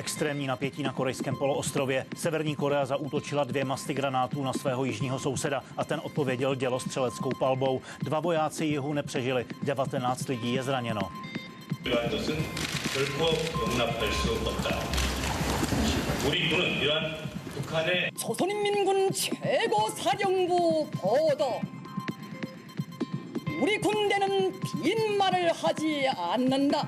Extrémní napětí na korejském poloostrově. Severní Korea zaútočila 2 masty granátů na svého jižního souseda a ten odpověděl dělostřeleckou palbou. 2 vojáci jihu nepřežili, 19 lidí je zraněno. 조선인민군 최고사령부 보도. 우리 군대는 빈말을 하지 않는다.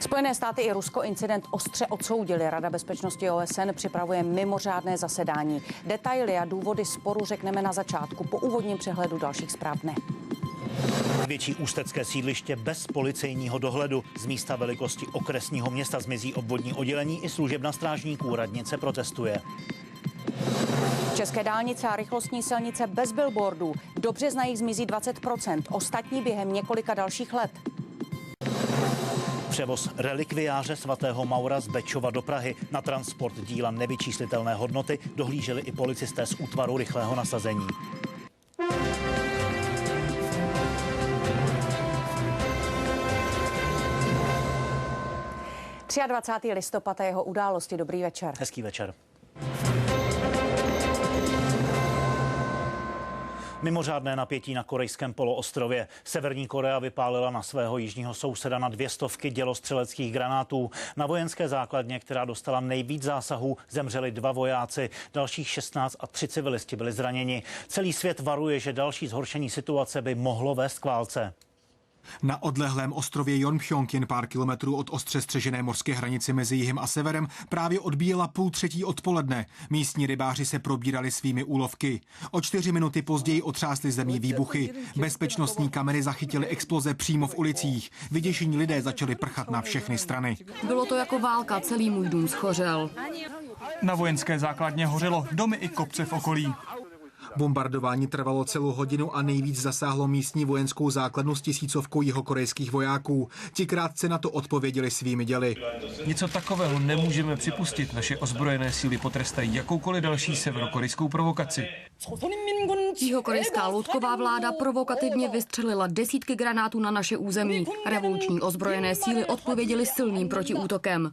Spojené státy i Rusko incident ostře odsoudili. Rada bezpečnosti OSN připravuje mimořádné zasedání. Detaily a důvody sporu řekneme na začátku. Po úvodním přehledu dalších zpráv dne. Větší ústecké sídliště bez policejního dohledu. Z místa velikosti okresního města zmizí obvodní oddělení i služebna strážníků. Radnice protestuje. České dálnice a rychlostní silnice bez billboardů. Do března jich zmizí 20%, ostatní během několika dalších let. Převoz relikviáře svatého Maura z Bečova do Prahy. Na transport díla nevyčíslitelné hodnoty dohlíželi i policisté z útvaru rychlého nasazení. - 23. listopad a jeho události. Dobrý večer. Hezký večer. Mimořádné napětí na korejském poloostrově. Severní Korea vypálila na svého jižního souseda na 200 dělostřeleckých granátů. Na vojenské základně, která dostala nejvíc zásahů, zemřeli 2 vojáci, dalších 16 a 3 civilisti byli zraněni. Celý svět varuje, že další zhoršení situace by mohlo vést k válce. Na odlehlém ostrově Jeonpjong, jen pár kilometrů od ostře střežené mořské hranice mezi jihem a severem, právě odbíjela 2:30 odpoledne. Místní rybáři se probírali svými úlovky. O 4 minuty později otřásly zemí výbuchy. Bezpečnostní kamery zachytily exploze přímo v ulicích. Vyděšení lidé začali prchat na všechny strany. Bylo to jako válka, celý můj dům schořel. Na vojenské základně hořelo domy i kopce v okolí. Bombardování trvalo celou hodinu a nejvíc zasáhlo místní vojenskou základnu s 1000 jihokorejských vojáků. Ti krátce na to odpověděli svými děly. Něco takového nemůžeme připustit. Naše ozbrojené síly potrestají jakoukoliv další severokorejskou provokaci. Jihokorejská loutková vláda provokativně vystřelila desítky granátů na naše území. Revoluční ozbrojené síly odpověděly silným protiútokem.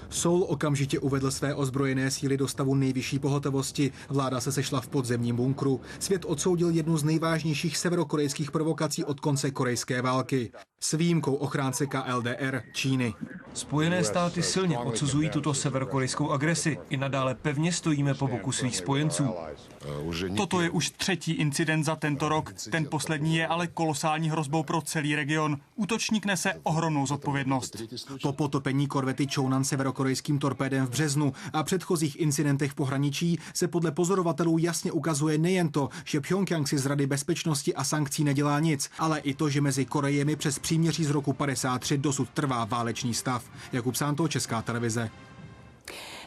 Seoul okamžitě uvedl své ozbrojené síly do stavu nejvyšší pohotovosti. Vláda se sešla v podzemním bunkru. Svět odsoudil jednu z nejvážnějších severokorejských provokací od konce korejské války. S výjimkou ochránce KLDR Číny. Spojené státy silně odsuzují tuto severokorejskou agresi. I nadále pevně stojíme po boku svých spojenců. Toto je už 3. incident za tento rok. Ten poslední je ale kolosální hrozbou pro celý region. Útočník nese ohromnou zodpovědnost. Po potopení korvety Cheonan severokorejským torpédem v březnu a předchozích incidentech v pohraničí se podle pozorovatelů jasně ukazuje nejen to, že Pchjongjang si z Rady bezpečnosti a sankcí nedělá nic, ale i to, že mezi Korejemi přes příměří z roku 53 dosud trvá válečný stav. Jakub Sánto, Česká televize.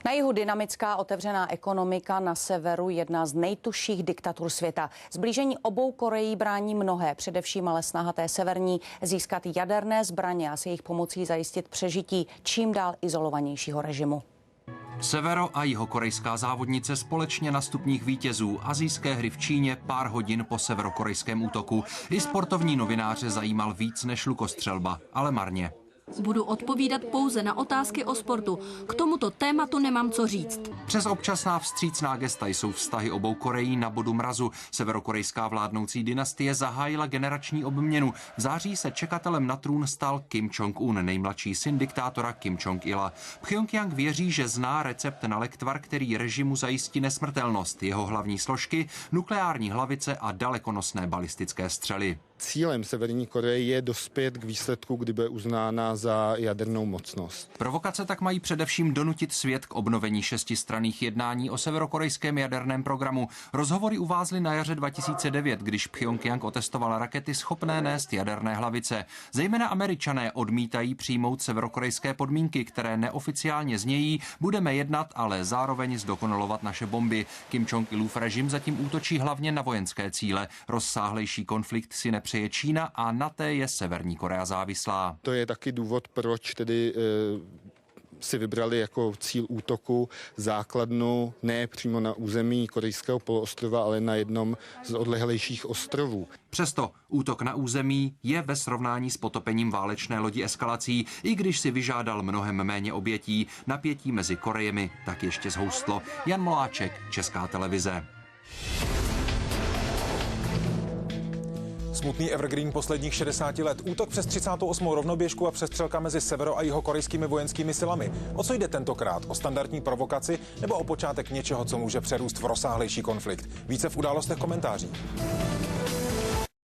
Na jihu dynamická otevřená ekonomika, na severu jedna z nejtužších diktatur světa. Zblížení obou Koreí brání mnohé, především ale snaha té severní získat jaderné zbraně a s jejich pomocí zajistit přežití čím dál izolovanějšího režimu. Severo- a jihokorejská závodnice společně na stupních vítězů asijské hry v Číně pár hodin po severokorejském útoku. I sportovní novináře zajímal víc než lukostřelba, ale marně. Budu odpovídat pouze na otázky o sportu. K tomuto tématu nemám co říct. Přes občasná vstřícná gesta jsou vztahy obou Koreí na bodu mrazu. Severokorejská vládnoucí dynastie zahájila generační obměnu. V září se čekatelem na trůn stal Kim Jong-un, nejmladší syn diktátora Kim Jong-ila. Pchjongjang věří, že zná recept na lektvar, který režimu zajistí nesmrtelnost. Jeho hlavní složky, nukleární hlavice a dalekonosné balistické střely. Cílem Severní Koreje je dospět k výsledku, kdy bude uznána za jadernou mocnost. Provokace tak mají především donutit svět k obnovení 6stranných jednání o severokorejském jaderném programu. Rozhovory uvázly na jaře 2009, když Pchjongjang otestoval rakety schopné nést jaderné hlavice. Zejména Američané odmítají přijmout severokorejské podmínky, které neoficiálně znějí: budeme jednat, ale zároveň zdokonalovat naše bomby. Kim Jong-ilův režim zatím útočí hlavně na vojenské cíle. Rozsáhlejší konflikt si nepřeje Čína a na té je Severní Korea závislá. To je taky důvod, proč tedy si vybrali jako cíl útoku základnu ne přímo na území korejského poloostrova, ale na jednom z odlehlejších ostrovů. Přesto útok na území je ve srovnání s potopením válečné lodi eskalací, i když si vyžádal mnohem méně obětí. Napětí mezi Korejemi tak ještě zhoustlo. Jan Moláček, Česká televize. Smutný evergreen posledních 60 let. Útok přes 38. rovnoběžku a přestřelka mezi severo- a jihokorejskými vojenskými silami. O co jde tentokrát? O standardní provokaci nebo o počátek něčeho, co může přerůst v rozsáhlejší konflikt? Více v událostech komentáří.